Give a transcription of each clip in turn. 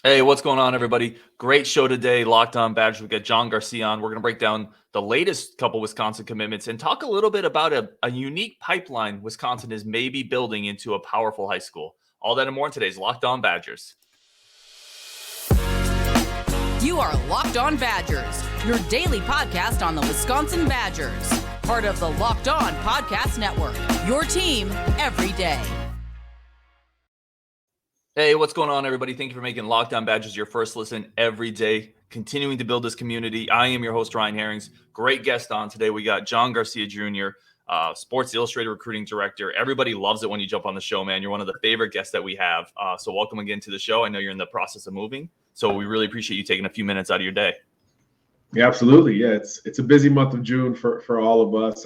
Hey, what's going on, everybody? Great show today. Locked On Badgers. We got John Garcia on. We're going to break down the latest couple Wisconsin commitments and talk a little bit about a unique pipeline Wisconsin is maybe building into a powerful high school. All that and more in today's Locked On Badgers. You are Locked On Badgers, your daily podcast on the Wisconsin Badgers. Part of the Locked On Podcast Network, your team every day. Hey, what's going on, everybody? Thank you for making Locked On Badgers your first listen every day, continuing to build this community. I am your host, Ryan Herrings. Great guest on today. We got John Garcia Jr., Sports Illustrated recruiting director. Everybody loves it when you jump on the show, man. You're one of the favorite guests that we have. So welcome again to the show. I know you're in the process of moving, so we really appreciate you taking a few minutes out of your day. Yeah, absolutely. Yeah, it's a busy month of June for all of us.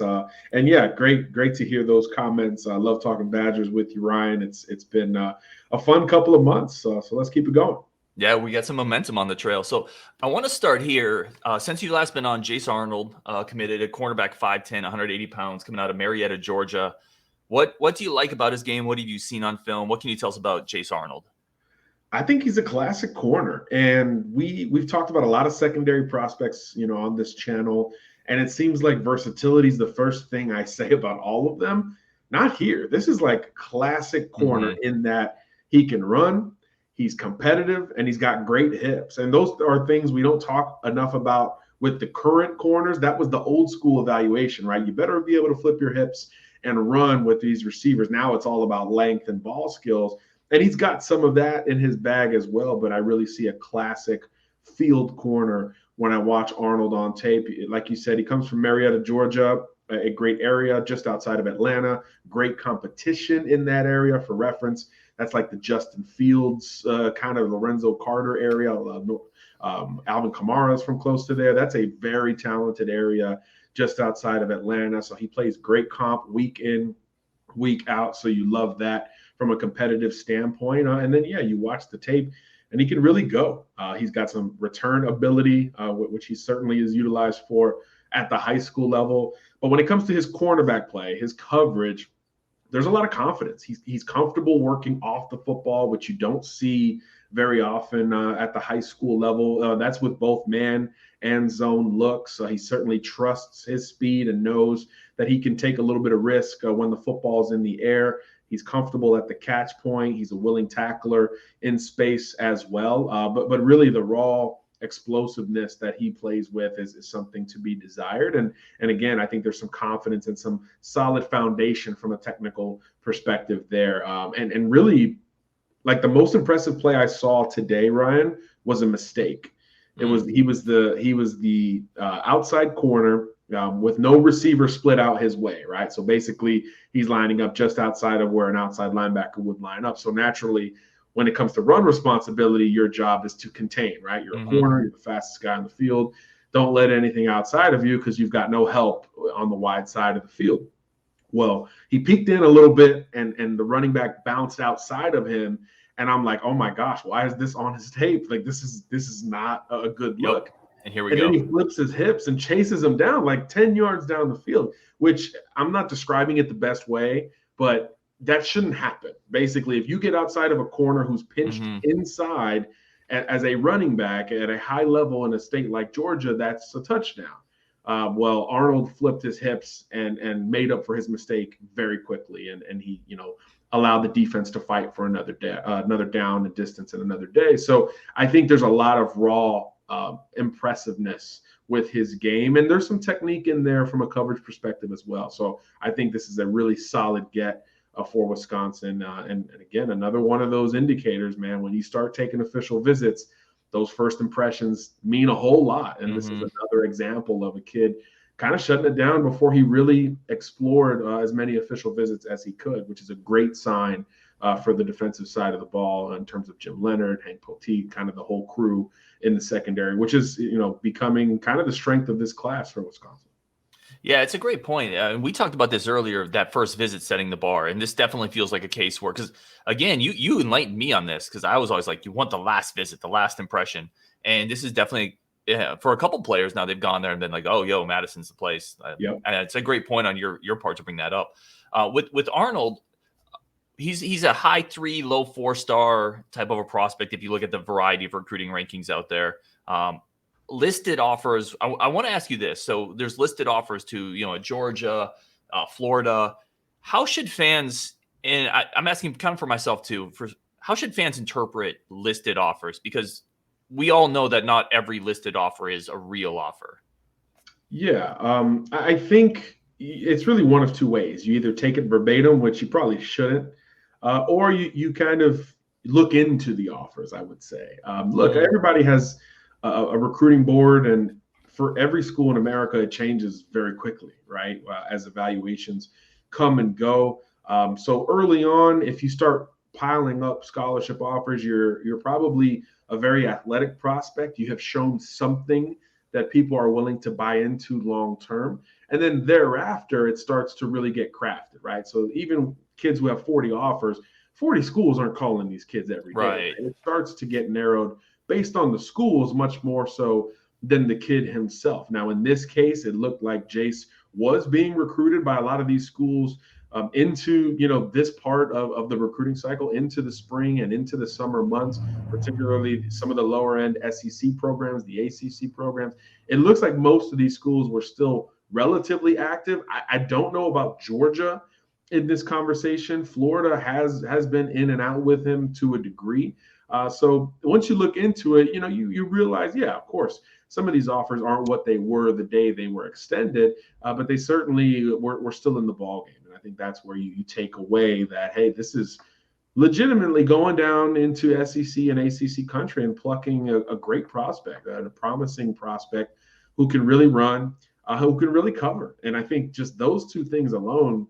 And yeah, great to hear those comments. I love talking Badgers with you, Ryan. It's been a fun couple of months. So let's keep it going. Yeah, we got some momentum on the trail. So I want to start here. Since you last been on, Jace Arnold committed, a cornerback, 5'10", 180 pounds, coming out of Marietta, Georgia. What do you like about his game? What have you seen on film? What can you tell us about Jace Arnold? I think he's a classic corner, and we've talked about a lot of secondary prospects, on this channel, and it seems like versatility is the first thing I say about all of them. Not here. This is like classic corner in that he can run, he's competitive, and he's got great hips. And those are things we don't talk enough about with the current corners. That was the old school evaluation, right? You better be able to flip your hips and run with these receivers. Now it's all about length and ball skills. And he's got some of that in his bag as well, but I really see a classic field corner when I watch Arnold on tape. Like you said, he comes from Marietta, Georgia, a great area just outside of Atlanta. Great competition in that area. For reference, that's like the Justin Fields, kind of Lorenzo Carter area. Alvin Kamara's from close to there. That's a very talented area just outside of Atlanta. So he plays great comp week in, week out. So you love that from a competitive standpoint. And then, you watch the tape and he can really go. He's got some return ability, which he certainly is utilized for at the high school level. But when it comes to his cornerback play, his coverage, there's a lot of confidence. He's comfortable working off the football, which you don't see very often at the high school level. That's with both man and zone looks. He certainly trusts his speed and knows that he can take a little bit of risk when the football's in the air. He's comfortable at the catch point. He's a willing tackler in space as well. But really the raw explosiveness that he plays with is something to be desired. And again, I think there's some confidence and some solid foundation from a technical perspective there. And really, like, the most impressive play I saw today, Ryan, was a mistake. He was the outside corner with no receiver split out his way, right? So basically, he's lining up just outside of where an outside linebacker would line up. So naturally, when it comes to run responsibility, your job is to contain, right? You're a corner, you're the fastest guy on the field. Don't let anything outside of you because you've got no help on the wide side of the field. Well, he peeked in a little bit and the running back bounced outside of him. And I'm like, oh my gosh, why is this on his tape? Like, this is not a good look. Yep. And here we go. And then he flips his hips and chases him down like 10 yards down the field, which I'm not describing it the best way, but that shouldn't happen. Basically, if you get outside of a corner who's pinched inside as a running back at a high level in a state like Georgia, that's a touchdown. Well, Arnold flipped his hips and made up for his mistake very quickly. And he, allowed the defense to fight for another down, a distance, and another day. So I think there's a lot of raw impressiveness with his game. And there's some technique in there from a coverage perspective as well. So I think this is a really solid get for Wisconsin. And again, another one of those indicators, man, when you start taking official visits, those first impressions mean a whole lot. And this is another example of a kid kind of shutting it down before he really explored as many official visits as he could, which is a great sign for the defensive side of the ball in terms of Jim Leonard, Hank Poteet, kind of the whole crew in the secondary, which is, becoming kind of the strength of this class for Wisconsin. Yeah, it's a great point. We talked about this earlier, that first visit setting the bar, and this definitely feels like a case where, because again, you enlightened me on this, because I was always like, you want the last visit, the last impression, and this is definitely for a couple players now, they've gone there and been like, oh, yo, Madison's the place. And it's a great point on your part to bring that up. With Arnold, he's a high 3, low 4-star type of a prospect if you look at the variety of recruiting rankings out there. Listed offers, I want to ask you this. So there's listed offers to, Georgia, Florida. How should fans, and I'm asking kind of for myself too, how should fans interpret listed offers? Because we all know that not every listed offer is a real offer. Yeah, I think it's really one of two ways. You either take it verbatim, which you probably shouldn't, or you kind of look into the offers, I would say. Look, everybody has a recruiting board, and for every school in America, it changes very quickly, right? As evaluations come and go. So early on, if you start piling up scholarship offers, you're probably a very athletic prospect. You have shown something that people are willing to buy into long term. And then thereafter, it starts to really get crafted, right? So even kids who have 40 offers, 40 schools aren't calling these kids every day. Right. It starts to get narrowed based on the schools much more so than the kid himself. Now, in this case, it looked like Jace was being recruited by a lot of these schools into this part of the recruiting cycle, into the spring and into the summer months, particularly some of the lower end SEC programs, the ACC programs. It looks like most of these schools were still relatively active. I don't know about Georgia in this conversation. Florida has been in and out with him to a degree. So once you look into it, you realize, yeah, of course, some of these offers aren't what they were the day they were extended, but they certainly were still in the ballgame. And I think that's where you take away that, hey, this is legitimately going down into SEC and ACC country and plucking a great prospect, a promising prospect who can really run, who can really cover. And I think just those two things alone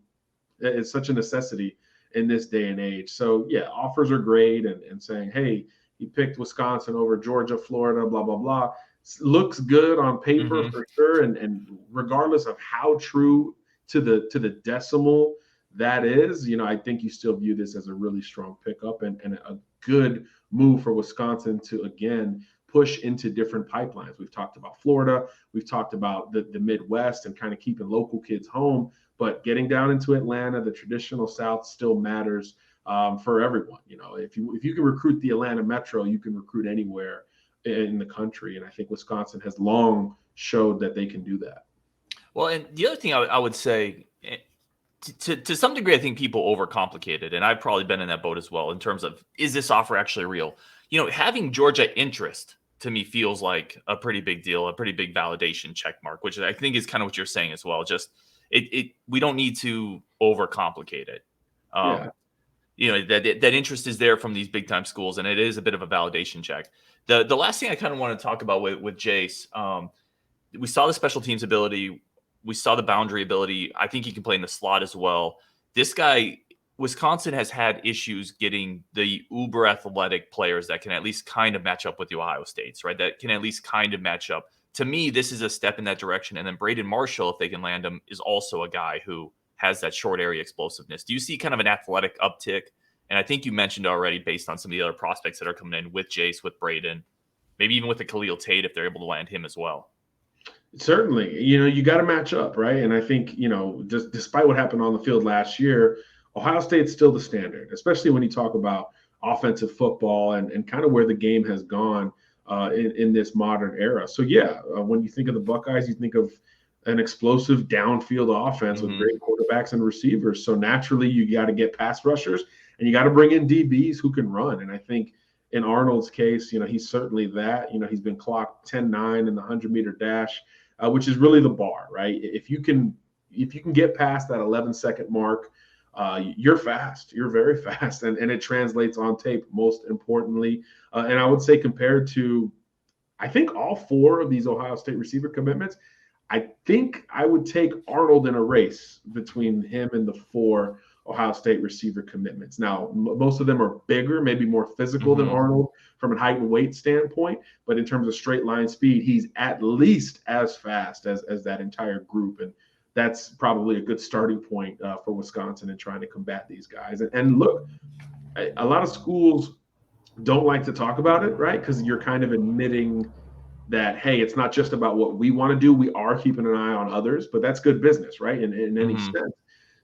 is such a necessity in this day and age. So yeah, offers are great, and saying, hey, he picked Wisconsin over Georgia, Florida, blah, blah, blah, looks good on paper for sure. And regardless of how true to the decimal that is, I think you still view this as a really strong pickup and a good move for Wisconsin to, again, push into different pipelines. We've talked about Florida. We've talked about the Midwest and kind of keeping local kids home, but getting down into Atlanta, the traditional South still matters for everyone. If you can recruit the Atlanta metro, you can recruit anywhere in the country. And I think Wisconsin has long showed that they can do that. Well, and the other thing I would say, to some degree, I think people overcomplicate it. And I've probably been in that boat as well in terms of, is this offer actually real? Having Georgia interest to me feels like a pretty big deal, a pretty big validation check mark, which I think is kind of what you're saying as well. Just we don't need to overcomplicate it. That interest is there from these big time schools, and it is a bit of a validation check. The last thing I kind of want to talk about with Jace, we saw the special teams ability, we saw the boundary ability. I think he can play in the slot as well. This guy, Wisconsin has had issues getting the uber athletic players that can at least kind of match up with the Ohio States, right? That can at least kind of match up. To me, this is a step in that direction. And then Braden Marshall, if they can land him, is also a guy who has that short area explosiveness. Do you see kind of an athletic uptick? And I think you mentioned already, based on some of the other prospects that are coming in with Jace, with Braden, maybe even with the Khalil Tate, if they're able to land him as well. Certainly, you got to match up, right? And I think, just despite what happened on the field last year, Ohio State's still the standard, especially when you talk about offensive football and kind of where the game has gone in this modern era. So, when you think of the Buckeyes, you think of an explosive downfield offense with great quarterbacks and receivers. So naturally, you got to get pass rushers and you got to bring in DBs who can run. And I think in Arnold's case, he's certainly that. He's been clocked 10-9 in the 100-meter dash, which is really the bar, right? If you can get past that 11-second mark, you're fast. You're very fast, and it translates on tape, most importantly. And I would say compared to, I think, all four of these Ohio State receiver commitments, I think I would take Arnold in a race between him and the four Ohio State receiver commitments. Now, most of them are bigger, maybe more physical than Arnold from a height and weight standpoint, but in terms of straight line speed, he's at least as fast as that entire group. And that's probably a good starting point for Wisconsin in trying to combat these guys. And look, a lot of schools don't like to talk about it, right? Because you're kind of admitting that, hey, it's not just about what we want to do. We are keeping an eye on others, but that's good business, right? In any sense.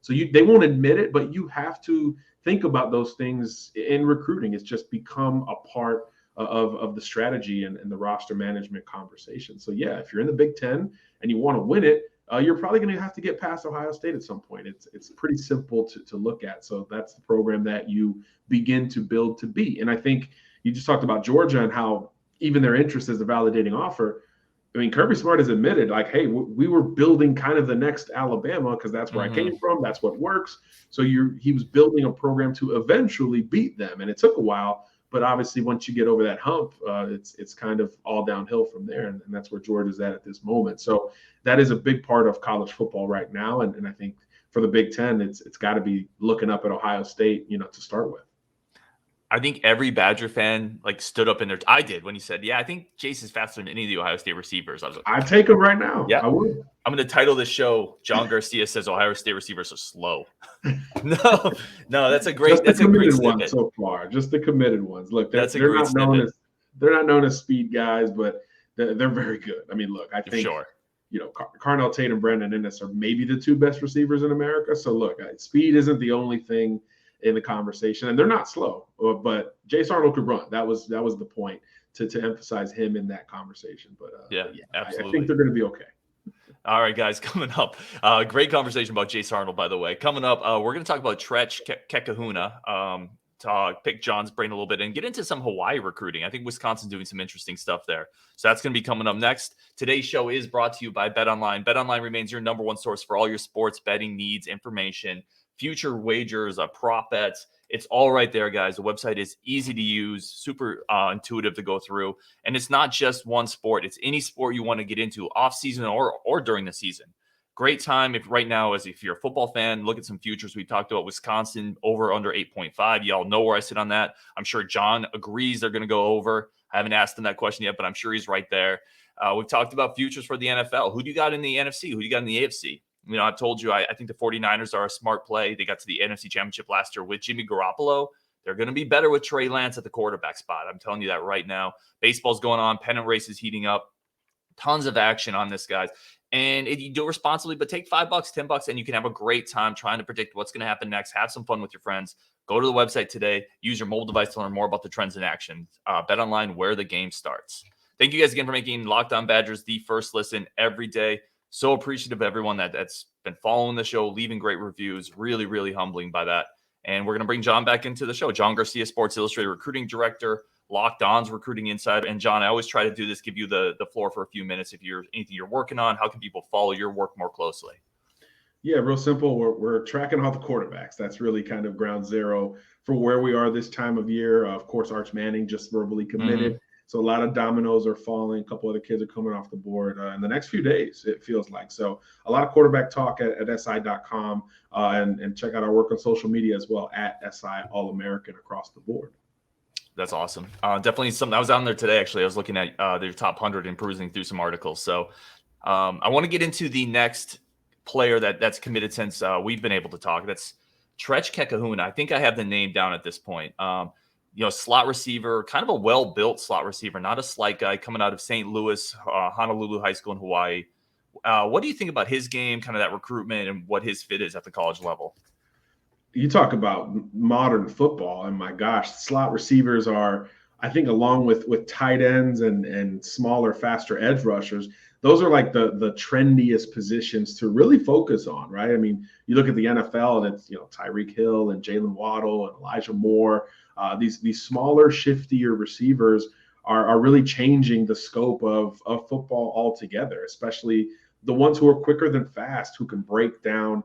So they won't admit it, but you have to think about those things in recruiting. It's just become a part of the strategy and the roster management conversation. So yeah, if you're in the Big Ten and you want to win it, you're probably going to have to get past Ohio State at some point. It's pretty simple to look at. So that's the program that you begin to build to be. And I think you just talked about Georgia and how even their interest is a validating offer. I mean, Kirby Smart has admitted, like, hey, we were building kind of the next Alabama because that's where I came from. That's what works. So he was building a program to eventually beat them. And it took a while. But obviously, once you get over that hump, it's kind of all downhill from there. And that's where Georgia's at this moment. So that is a big part of college football right now. And I think for the Big Ten, it's got to be looking up at Ohio State, to start with. I think every Badger fan stood up in their. I did when he said, "Yeah, I think Jace is faster than any of the Ohio State receivers." I was like, "I'd take him right now." Yeah, I would. I'm going to title this show "John Garcia says Ohio State receivers are slow." No, that's a great. That's a great snippet so far. Just the committed ones. Look, they're not known as speed guys, but they're very good. I mean, look, I think Carnell Tate and Brandon Innes are maybe the two best receivers in America. So look, speed isn't the only thing in the conversation, and they're not slow, but Jace Arnold could run. That was the point to emphasize him in that conversation. But yeah, absolutely. I think they're going to be okay. All right, guys, coming up, great conversation about Jace Arnold, by the way. Coming up, we're going to talk about Trech Kekahuna, pick John's brain a little bit and get into some Hawaii recruiting. I think Wisconsin's doing some interesting stuff there. So that's going to be coming up next. Today's show is brought to you by BetOnline. BetOnline remains your number one source for all your sports betting needs, information, future wagers, prop bets. It's all right there, guys. The website is easy to use, super intuitive to go through. And it's not just one sport. It's any sport you want to get into off season or during the season. Great time if you're a football fan, look at some futures. We talked about Wisconsin over under 8.5. Y'all know where I sit on that. I'm sure John agrees they're going to go over. I haven't asked him that question yet, but I'm sure he's right there. We've talked about futures for the NFL. Who do you got in the NFC? Who do you got in the AFC? I've told you, I think the 49ers are a smart play. They got to the NFC Championship last year with Jimmy Garoppolo. They're going to be better with Trey Lance at the quarterback spot. I'm telling you that right now. Baseball's going on. Pennant race is heating up. Tons of action on this, guys. And you do it responsibly, but take $5, $10, and you can have a great time trying to predict what's going to happen next. Have some fun with your friends. Go to the website today. Use your mobile device to learn more about the trends in action. BetOnline, where the game starts. Thank you guys again for making Locked On Badgers the first listen every day. So appreciative of everyone that's been following the show, leaving great reviews. Really, really humbling by that. And we're going to bring John back into the show. John Garcia, Sports Illustrated recruiting director, Locked On's recruiting insider. And John, I always try to do this, give you the floor for a few minutes. If you're anything you're working on, how can people follow your work more closely? Yeah, real simple. We're tracking all the quarterbacks. That's really kind of ground zero for where we are this time of year. Of course, Arch Manning just verbally committed. So a lot of dominoes are falling. A couple other kids are coming off the board in the next few days, it feels like. So a lot of quarterback talk at SI.com and check out our work on social media as well at SI All-American across the board. That's awesome. Definitely something. I was on there today, actually. I was looking at their top 100 and perusing through some articles. So I want to get into the next player that's committed since we've been able to talk. That's Trech Kekahuna. I think I have the name down at this point. Slot receiver, kind of a well-built slot receiver, not a slight guy, coming out of St. Louis, Honolulu High School in Hawaii. What do you think about his game, kind of that recruitment, and what his fit is at the college level? You talk about modern football, and my gosh, slot receivers are, I think, along with tight ends and smaller, faster edge rushers, those are like the trendiest positions to really focus on, right? I mean, you look at the NFL, and it's Tyreek Hill and Jalen Waddle and Elijah Moore. These smaller, shiftier receivers are really changing the scope of football altogether, especially the ones who are quicker than fast, who can break down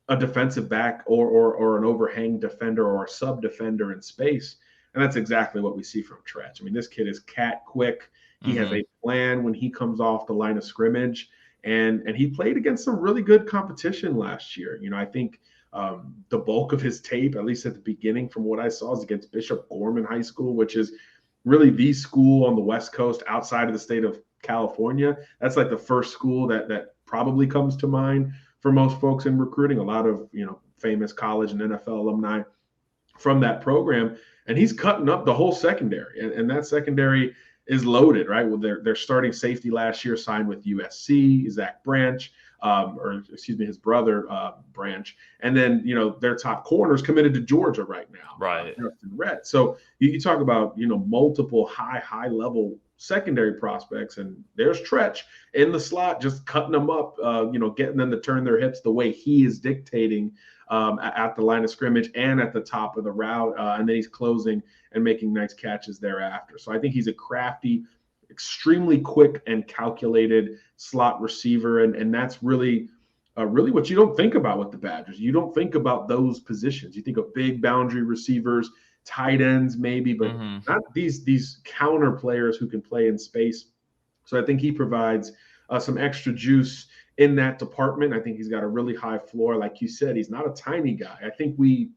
a defensive back or an overhang defender or a sub defender in space. And that's exactly what we see from Trech. I mean, this kid is cat quick. He has a plan when he comes off the line of scrimmage, and he played against some really good competition last year. I think the bulk of his tape, at least at the beginning from what I saw, is against Bishop Gorman High School, which is really the school on the West Coast outside of the state of California. That's like the first school that probably comes to mind for most folks in recruiting. A lot of famous college and NFL alumni from that program, and he's cutting up the whole secondary, and that secondary is loaded, right? Well, their starting safety last year signed with USC, Zach Branch. or excuse me, his brother Branch. And then, their top corners committed to Georgia right now. Right. Justin Rhett. So you talk about, multiple high level secondary prospects, and there's Trech in the slot, just cutting them up, getting them to turn their hips the way he is dictating at the line of scrimmage and at the top of the route. And then he's closing and making nice catches thereafter. So I think he's a crafty, extremely quick and calculated slot receiver. And that's really what you don't think about with the Badgers. You don't think about those positions. You think of big boundary receivers, tight ends maybe, but not these counter players who can play in space. So I think he provides some extra juice in that department. I think he's got a really high floor. Like you said, he's not a tiny guy. I think we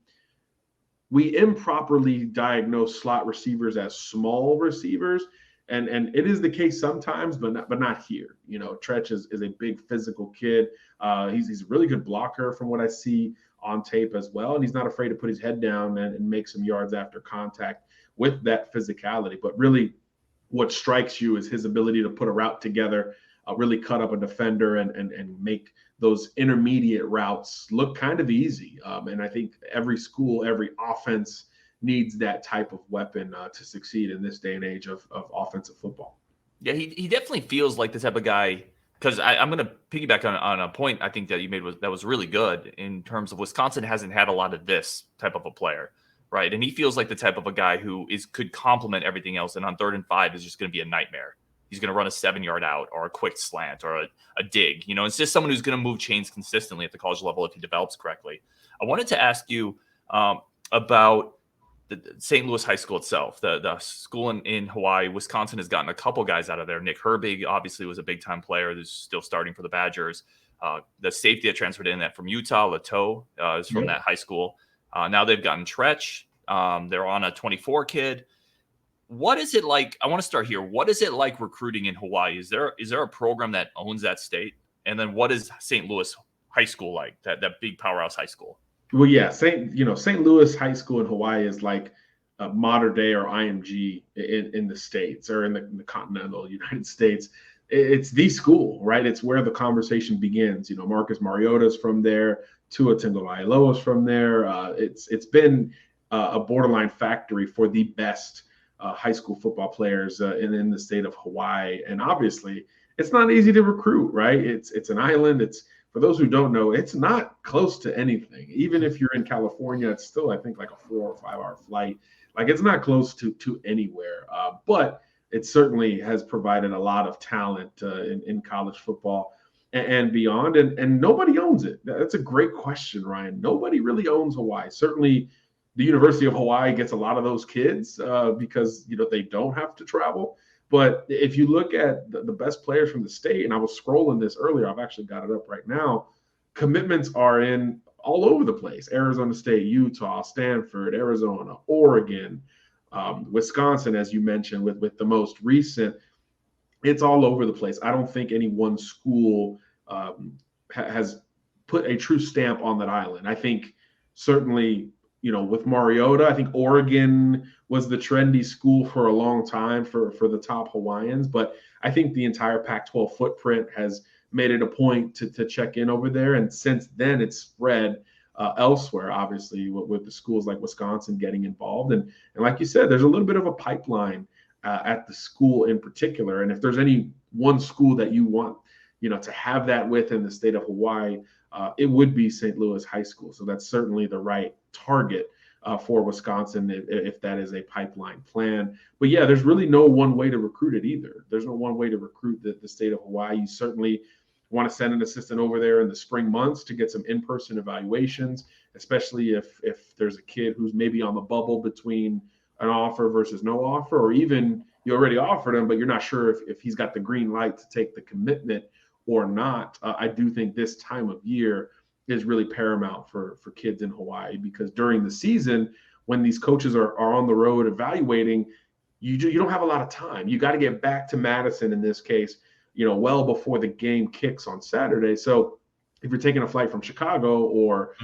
improperly diagnose slot receivers as small receivers. And it is the case sometimes, but not here. Trech is a big physical kid. He's a really good blocker from what I see on tape as well. And he's not afraid to put his head down and make some yards after contact with that physicality. But really what strikes you is his ability to put a route together, really cut up a defender and make those intermediate routes look kind of easy. And I think every school, every offense needs that type of weapon to succeed in this day and age of offensive football. Yeah, he definitely feels like the type of guy, because I'm going to piggyback on a point I think that you made that was really good in terms of Wisconsin hasn't had a lot of this type of a player, right? And he feels like the type of a guy who could complement everything else, and on 3rd and 5 is just going to be a nightmare. He's going to run a 7-yard out or a quick slant or a dig. It's just someone who's going to move chains consistently at the college level if he develops correctly. I wanted to ask you about the St. Louis High School itself, the school in Hawaii. Wisconsin has gotten a couple guys out of there. Nick Herbig obviously was a big-time player who's still starting for the Badgers. The safety that transferred in that from Utah, Leteau, is from that high school. Now they've gotten Trech. They're on a 24 kid. What is it like? I want to start here. What is it like recruiting in Hawaii? Is there a program that owns that state? And then what is St. Louis High School like, that big powerhouse high school? Well, yeah, St. Louis High School in Hawaii is like a modern day or IMG in the States or in the continental United States. It's the school, right? It's where the conversation begins. Marcus Mariota's from there. Tua Tagovailoa's from there. It's been a borderline factory for the best high school football players in the state of Hawaii. And obviously, it's not easy to recruit, right? It's an island. For those who don't know, it's not close to anything. Even if you're in California, it's still, I think, like a 4 or 5 hour flight. Like, it's not close to anywhere. But it certainly has provided a lot of talent in college football and beyond. And nobody owns it. That's a great question, Ryan. Nobody really owns Hawaii. Certainly, the University of Hawaii gets a lot of those kids because they don't have to travel. But if you look at the best players from the state, and I was scrolling this earlier, I've actually got it up right now, commitments are in all over the place. Arizona State, Utah, Stanford, Arizona, Oregon, Wisconsin, as you mentioned, with the most recent. It's all over the place. I don't think any one school has put a true stamp on that island. I think certainly, with Mariota, I think Oregon was the trendy school for a long time for the top Hawaiians. But I think the entire Pac-12 footprint has made it a point to check in over there. And since then, it's spread elsewhere, obviously, with the schools like Wisconsin getting involved. And like you said, there's a little bit of a pipeline at the school in particular. And if there's any one school that you want, to have that with in the state of Hawaii, it would be St. Louis High School. So that's certainly the right target for Wisconsin if that is a pipeline plan. But yeah, there's really no one way to recruit it either. There's no one way to recruit the state of Hawaii. You certainly want to send an assistant over there in the spring months to get some in-person evaluations, especially if there's a kid who's maybe on the bubble between an offer versus no offer, or even you already offered him, but you're not sure if he's got the green light to take the commitment or not. I do think this time of year is really paramount for kids in Hawaii, because during the season, when these coaches are on the road evaluating, you don't have a lot of time. You got to get back to Madison in this case, well before the game kicks on Saturday. So if you're taking a flight from Chicago or,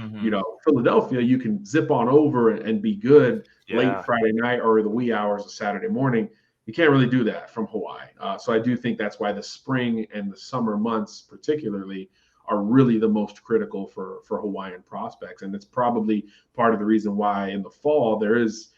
Philadelphia, you can zip on over and be good late Friday night or the wee hours of Saturday morning. You can't really do that from Hawaii. So I do think that's why the spring and the summer months particularly are really the most critical for Hawaiian prospects. And it's probably part of the reason why in the fall there's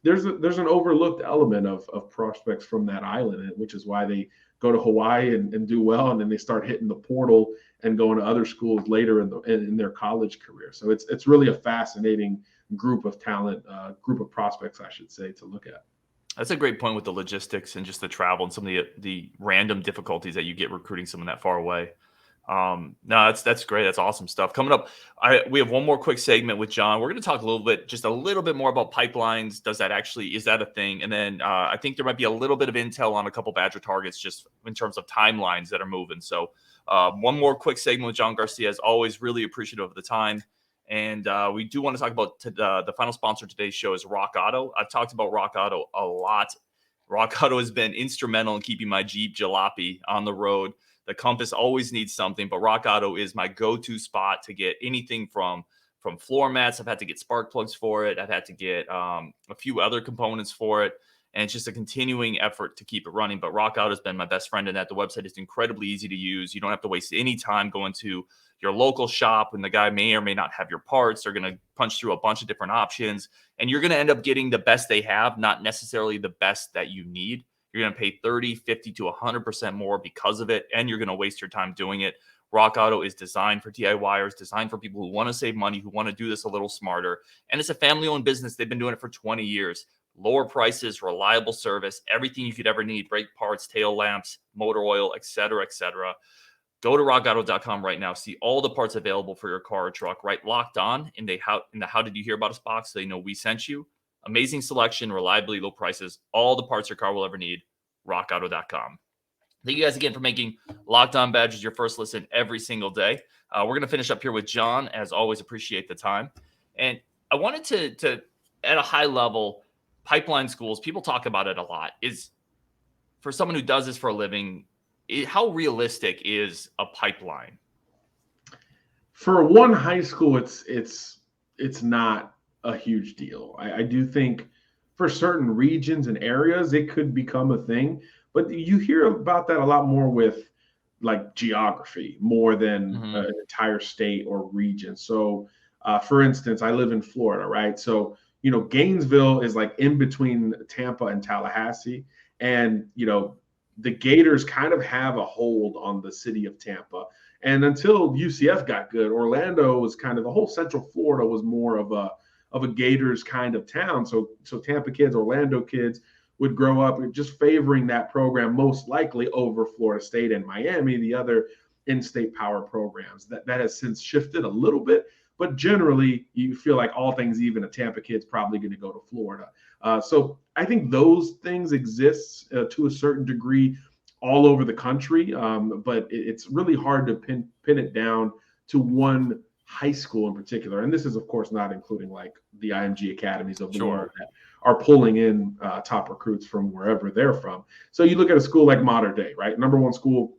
an overlooked element of prospects from that island, which is why they go to Hawaii and do well, and then they start hitting the portal and going to other schools later in their college career. So it's really a fascinating group of talent, group of prospects, I should say, to look at. That's a great point with the logistics and just the travel and some of the random difficulties that you get recruiting someone that far away. No, that's great. That's awesome stuff. Coming up, we have one more quick segment with John. We're going to talk just a little bit more about pipelines. Is that a thing? And then I think there might be a little bit of intel on a couple Badger targets just in terms of timelines that are moving. So one more quick segment with John Garcia. As always, really appreciative of the time. And we do want to talk about the final sponsor of today's show is Rock Auto. I've talked about Rock Auto a lot. Rock Auto has been instrumental in keeping my Jeep Jalopy on the road. The Compass always needs something, but Rock Auto is my go-to spot to get anything from floor mats. I've had to get spark plugs for it. I've had to get a few other components for it. And it's just a continuing effort to keep it running. But Rock Auto has been my best friend in that. The website is incredibly easy to use. You don't have to waste any time going to your local shop when the guy may or may not have your parts. They're going to punch through a bunch of different options. And you're going to end up getting the best they have, not necessarily the best that you need. You're going to pay 30, 50 to 100% more because of it, and you're going to waste your time doing it. Rock Auto is designed for DIYers, designed for people who want to save money, who want to do this a little smarter. And it's a family-owned business. They've been doing it for 20 years. Lower prices, reliable service, everything you could ever need, brake parts, tail lamps, motor oil, et cetera, et cetera. Go to rockauto.com right now. See all the parts available for your car or truck, right? Locked on in the How Did You Hear About Us box so they know we sent you. Amazing selection, reliably low prices, all the parts your car will ever need. rockauto.com. Thank you guys again for making Locked On Badgers your first listen every single day. We're going to finish up here with John. As always, appreciate the time. And I wanted to at a high level, pipeline schools, people talk about it a lot. Is for someone who does this for a living, how realistic is a pipeline? For one high school, it's not a huge deal. I do think for certain regions and areas, it could become a thing. But you hear about that a lot more with like geography more than an entire state or region. So, for instance, I live in Florida, right? So, Gainesville is like in between Tampa and Tallahassee. And, the Gators kind of have a hold on the city of Tampa. And until UCF got good, Orlando was kind of, the whole Central Florida was more of a Gators kind of town. So Tampa kids, Orlando kids would grow up just favoring that program most likely over Florida State and Miami, the other in-state power programs. That has since shifted a little bit, but generally you feel like all things even, a Tampa kid's probably going to go to Florida. So I think those things exist to a certain degree all over the country, but it's really hard to pin it down to one high school in particular. And this is, of course, not including like the IMG academies of the world that are pulling in top recruits from wherever they're from. So you look at a school like Mater Dei, right? Number one school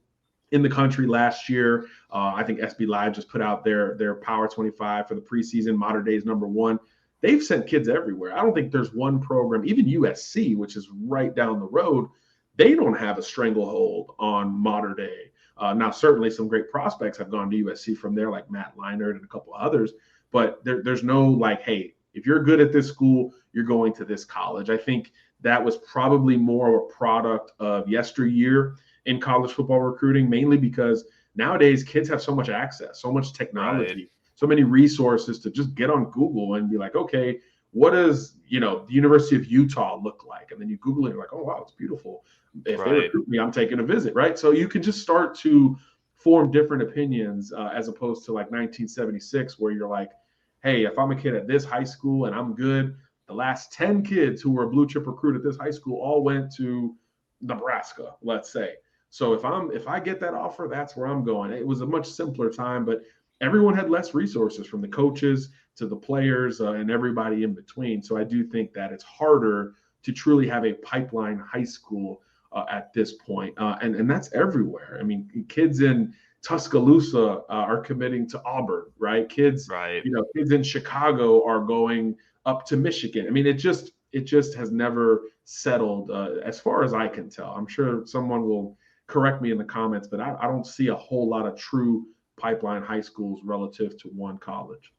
in the country last year. I think SB Live just put out their Power 25 for the preseason. Mater Dei is number one. They've sent kids everywhere. I don't think there's one program, even USC, which is right down the road, they don't have a stranglehold on Mater Dei. Now, certainly some great prospects have gone to USC from there, like Matt Leinart and a couple of others. But there's no like, hey, if you're good at this school, you're going to this college. I think that was probably more of a product of yesteryear in college football recruiting, mainly because nowadays kids have so much access, so much technology, so many resources to just get on Google and be like, okay, what does, the University of Utah look like? And then you Google it, you're like, oh, wow, it's beautiful. If they recruit me, I'm taking a visit, right? So you can just start to form different opinions as opposed to like 1976, where you're like, hey, if I'm a kid at this high school and I'm good, the last 10 kids who were a blue chip recruit at this high school all went to Nebraska, let's say. So if I get that offer, that's where I'm going. It was a much simpler time, but everyone had less resources, from the coaches to the players and everybody in between. So I do think that it's harder to truly have a pipeline high school at this point. And that's everywhere. I mean, kids in Tuscaloosa are committing to Auburn, right? Kids in Chicago are going up to Michigan. I mean, it just has never settled as far as I can tell. I'm sure someone will correct me in the comments, but I don't see a whole lot of true pipeline high schools relative to one college.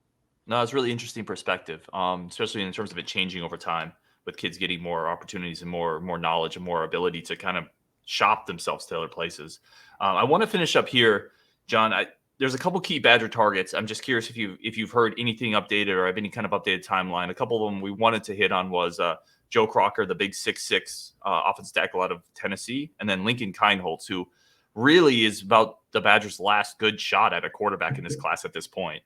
No, it's really interesting perspective, especially in terms of it changing over time with kids getting more opportunities and more knowledge and more ability to kind of shop themselves to other places. I want to finish up here, John. There's a couple key Badger targets. I'm just curious if you've heard anything updated or have any kind of updated timeline. A couple of them we wanted to hit on was Joe Crocker, the big 6'6" offensive tackle out of Tennessee, and then Lincoln Keinholz, who really is about the Badgers' last good shot at a quarterback in this class at this point.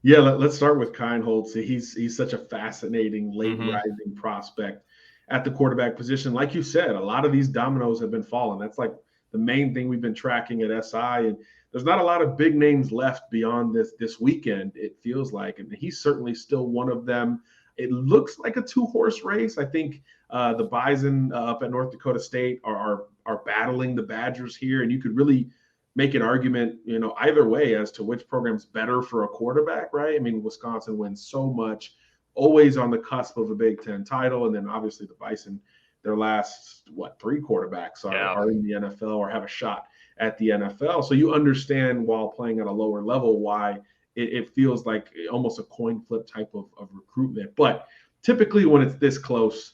Yeah, let's start with Keinholz. He's such a fascinating late rising prospect at the quarterback position. Like you said, a lot of these dominoes have been falling. That's like the main thing we've been tracking at SI. And there's not a lot of big names left beyond this weekend, it feels like. And he's certainly still one of them. It looks like a two-horse race. I think the Bison up at North Dakota State are battling the Badgers here. And you could really make an argument, either way as to which program's better for a quarterback, right? I mean, Wisconsin wins so much, always on the cusp of a Big Ten title. And then obviously the Bison, their last, 3 quarterbacks are in the NFL or have a shot at the NFL. So you understand while playing at a lower level why it feels like almost a coin flip type of recruitment. But typically when it's this close,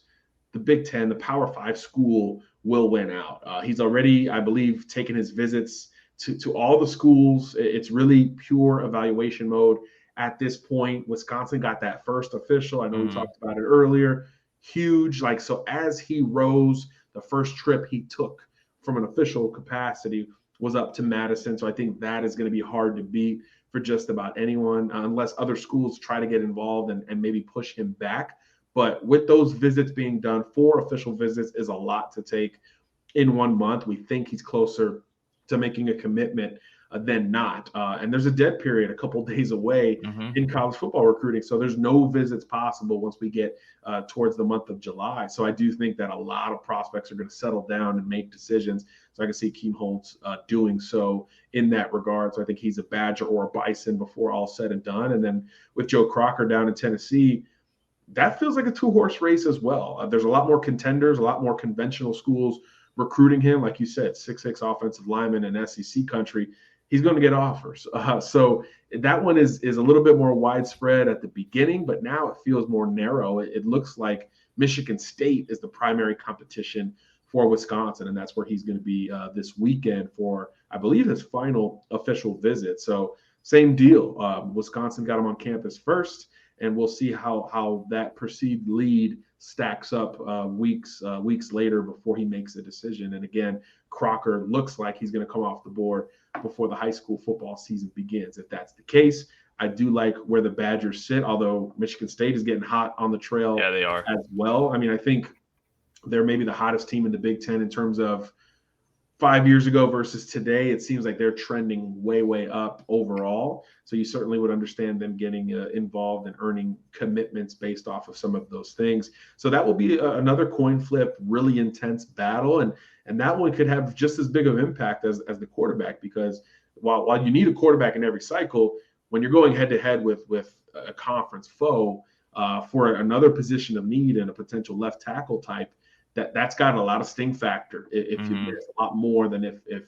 the Big Ten, the Power 5 school will win out. He's already, I believe, taken his visits to all the schools. It's really pure evaluation mode at this point. Wisconsin got that first official. I know we talked about it earlier. Huge. So as he rose, the first trip he took from an official capacity was up to Madison. So I think that is going to be hard to beat for just about anyone, unless other schools try to get involved and maybe push him back. But with those visits being done, 4 official visits is a lot to take in 1 month. We think he's closer to making a commitment than not. And there's a dead period a couple days away in college football recruiting. So there's no visits possible once we get towards the month of July. So I do think that a lot of prospects are going to settle down and make decisions. So I can see Keinholz doing so in that regard. So I think he's a Badger or a Bison before all said and done. And then with Joe Crocker down in Tennessee, that feels like a 2-horse race as well. There's a lot more contenders, a lot more conventional schools recruiting him. Like you said, 6'6" offensive lineman in SEC country. He's going to get offers. So that one is a little bit more widespread at the beginning, but now it feels more narrow. It looks like Michigan State is the primary competition for Wisconsin, and that's where he's going to be this weekend for, I believe, his final official visit. So same deal. Wisconsin got him on campus first, and we'll see how that perceived lead stacks up weeks later before he makes a decision. And again, Crocker looks like he's going to come off the board before the high school football season begins. If that's the case, I do like where the Badgers sit, although Michigan State is getting hot on the trail they are as well. I mean, I think they're maybe the hottest team in the Big Ten in terms of 5 years ago versus today. It seems like they're trending way up overall. So you certainly would understand them getting involved and earning commitments based off of some of those things. So that will be another coin flip, really intense battle. And that one could have just as big of impact as the quarterback, because while you need a quarterback in every cycle, when you're going head to head with a conference foe for another position of need and a potential left tackle type, that's got a lot of sting factor if you miss, a lot more than if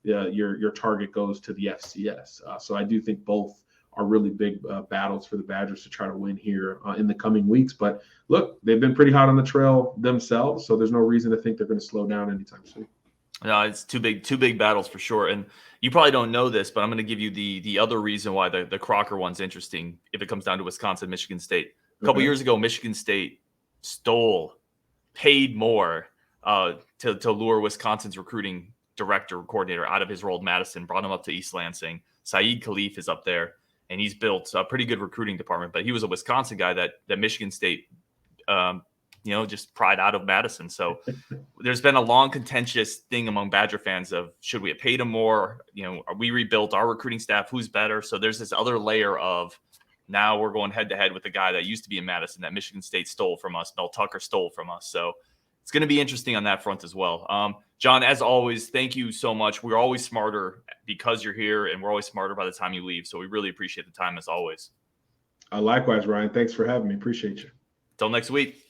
your target goes to the FCS. So I do think both are really big battles for the Badgers to try to win here in the coming weeks. But look, they've been pretty hot on the trail themselves, so there's no reason to think they're going to slow down anytime soon. No, it's two big battles for sure. And you probably don't know this, but I'm going to give you the other reason why the Crocker one's interesting if it comes down to Wisconsin, Michigan State. A couple years ago, Michigan State paid more to lure Wisconsin's recruiting director coordinator out of his role at Madison, brought him up to East Lansing. Saeed Khalif is up there, and he's built a pretty good recruiting department. But he was a Wisconsin guy that Michigan State, just pried out of Madison. So there's been a long contentious thing among Badger fans of, should we have paid him more? We rebuilt our recruiting staff. Who's better? So there's this other layer of, now we're going head to head with the guy that used to be in Madison that Michigan State stole from us. Mel Tucker stole from us. So it's going to be interesting on that front as well. John, as always, thank you so much. We're always smarter because you're here, and we're always smarter by the time you leave. So we really appreciate the time as always. Likewise, Ryan. Thanks for having me. Appreciate you. Until next week.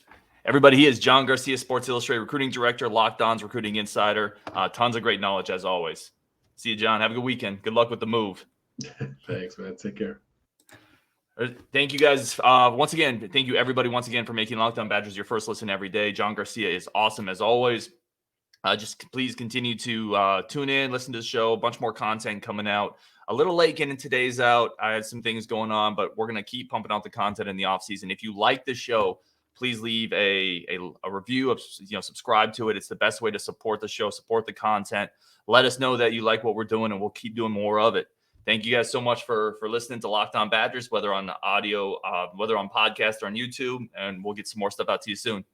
Everybody, he is John Garcia, Sports Illustrated Recruiting Director, Locked On's Recruiting Insider. Tons of great knowledge as always. See you, John. Have a good weekend. Good luck with the move. Thanks, man. Take care. Thank you guys once again. Thank you everybody once again for making Locked On Badgers your first listen every day. John Garcia is awesome as always. Just please continue to tune in, listen to the show. A bunch more content coming out. A little late getting today's out. I had some things going on, but we're going to keep pumping out the content in the off season. If you like the show, please leave a review of, subscribe to it. It's the best way to support the show, support the content. Let us know that you like what we're doing, and we'll keep doing more of it. Thank you guys so much for listening to Locked On Badgers, whether on audio, whether on podcast or on YouTube, and we'll get some more stuff out to you soon.